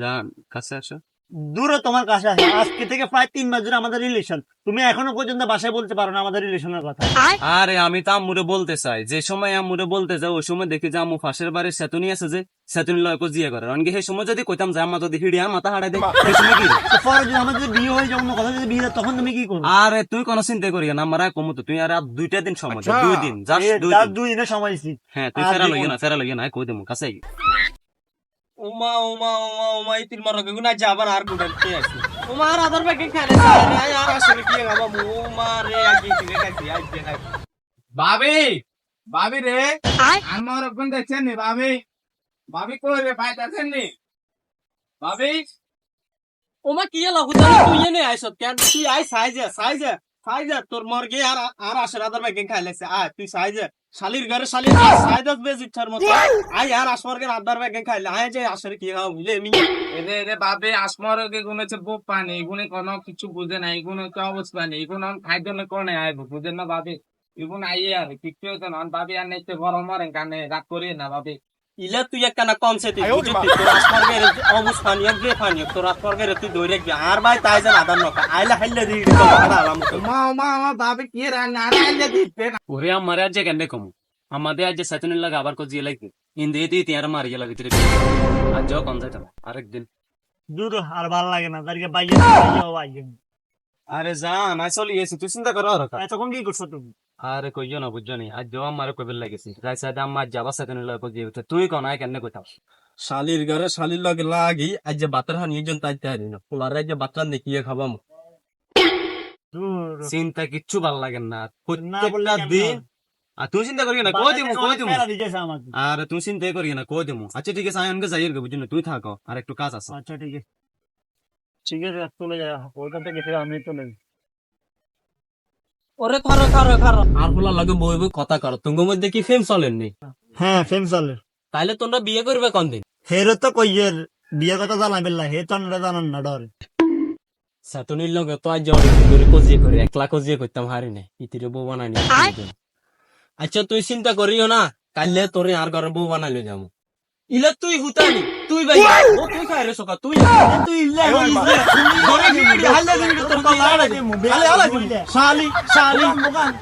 জান কাছে আসো। দূরে তোমার কাছে আসে, আজকে থেকে প্রায় 3 মাস ধরে আমাদের রিলেশন, তুমি এখনো পর্যন্ত বাসায় বলতে পারো না আমাদের রিলেশনের কথা। আরে আমি তো আম্মুরে বলতে চাই, যে সময় আম্মুরে বলতে যাই ওই সময় দেখি যে আম্মু ফাঁসের বাড়ির সেতুনি আছে, যে সেতুনি লয়কো জিয়া করে অনকে সেই সময় যদি কইতাম যে আম্মা যদি হিড়িয়া মাথা হারাই দেয় সেই সময় কি? তো পরে যদি আমাদের বিয়ে হয়ে যায়, অন্য কথা যদি বিয়ে হয়, তখন তুমি কি করবে? আরে তুই কোনো চিন্তা করি না, আমার কমু তো তুই আর 2টা দিন সময় দে, 2 দিন জাস্ট 2 তার দিন। 2 দিনের সময় দিছি। হ্যাঁ তুই আর ফেরা দিব লইয়া না। না, ফেরা লইয়া না, কই দেবো কাছে আই। ওমা ওমা ওমা ওমা এই তিন মার গুনা যাবার আর গুডান কে আছে ওমা আর আদার ব্যাগে খালে আর আসলে কি গাবা ওমা রে আগে দিকে খাইছি আজ দেখাই ভাবি ভাবি রে আমার কোন দেখছেন নি ভাবি ভাবি কই রে পাইতাছেন নি ভাবি ওমা কি এলা হুদানি তুই এনে আইছত কেন তুই আই সাইজে তোর মরগে আর আসলে আদার ব্যাগে খাইলেছে আ তুই সাইজে শালির ঘরে শালির সাইদত বেজিটার মত আই আর আসমারগে আদার ব্যাগে খাইলে আই যে আসলে কি গাও বুঝলে মি এরে এরে ভাবি আসমার কে গুনেছে বপ পানি এগুনে কোনো কিছু বুঝে না এগুনে তো অবস্থা নেই এগুন খাইতে না কোনে আইব বুঝেন না ভাবি এগুন আইয়ে আর কিছু তো না ভাবি আর নেতে গরম মারেন কানে রাগ করি না ভাবি ইলা তুই একটা না কনসেপ্ট বুঝতি তোর আসমারগে অবস্থা নিয়ে গে পানি তোর আসমারগে তুই দইরে গিয়া আর ভাই তাই জান আদার নকা আইলা হাইলা দি তো কথা আলাম মা মা মা ভাবি কি রান্না আর আইলে দিতে না ওরে আমার আজ কেন কমু আমাদের আজ সেতুনি লাগা আবার কো জিয়া লাগবে ইন্দে দিয়ে তিয়ার মারিয়া লাগে ভিতরে আজ যাও কোন যাইতাম আরেকদিন। দূর আর ভালো লাগে না, তাদেরকে বাইয়ে। আরে জান আই চলি এসে তুই চিন্তা করো আর তখন কি করছো তুমি? আরে কইও না বুঝছো নি আজ যাও আমার কইবে লাগেছি রাই সাইড আমার যাবা সেতুনি লাগা জিয়া উঠে তুই কোন আই কেন কইতাম শালির ঘরে শালির লগে লাগি আজ যে বাতর হানি একজন তাইতে হারি না পোলারে যে বাতরা দেখিয়ে খাবাম দূর চিন্তা কিচ্ছু ভাল লাগে না না বললে প্রত্যেকটা কেমনে দিন। হয়? আর তুই চিন্তা করি না কই দিমু কই দিমু প্যারা দিতেছে আমাকে। আরে তুই চিন্তা করি না কই দিমু আচ্ছা ঠিক আছে আয়নকে যাইয়ের বুঝছো না তুই থাকো আর একটু কাজ আছে। আচ্ছা ঠিক আছে, ঠিক আছে, চলে যায় ওইখান থেকে ফিরে আমি চলে যাই। ওরে খারো খারো খারো আর পোলা লাগে বই বই কথা কর তোমার মধ্যে কি ফেম চলেননি হ্যাঁ ফেম চলে। তাইলে তোমরা বিয়ে করবে কোন দিন? হেরো তো কইয়ের বিয়ে কথা জানাই বেলা, হে তো আমরা জানান না ডরে। সাতুনির লগে তো আজ অনেক করে কজিয়ে করে একলা কজিয়ে করতাম হারি না ইতিরে বউ বানানি। আচ্ছা তুই চিন্তা করিও না, কাইলে তোরে আর ঘরে বউ বানাইলে যাবো। ইলে তুই হুতানি তুই ভাই ও তুই খাই রে সকা তুই তুই ইল্লে ঘরে গিয়ে হাল্লা দিবি তোর কলা আড়াই শালি শালি মুগান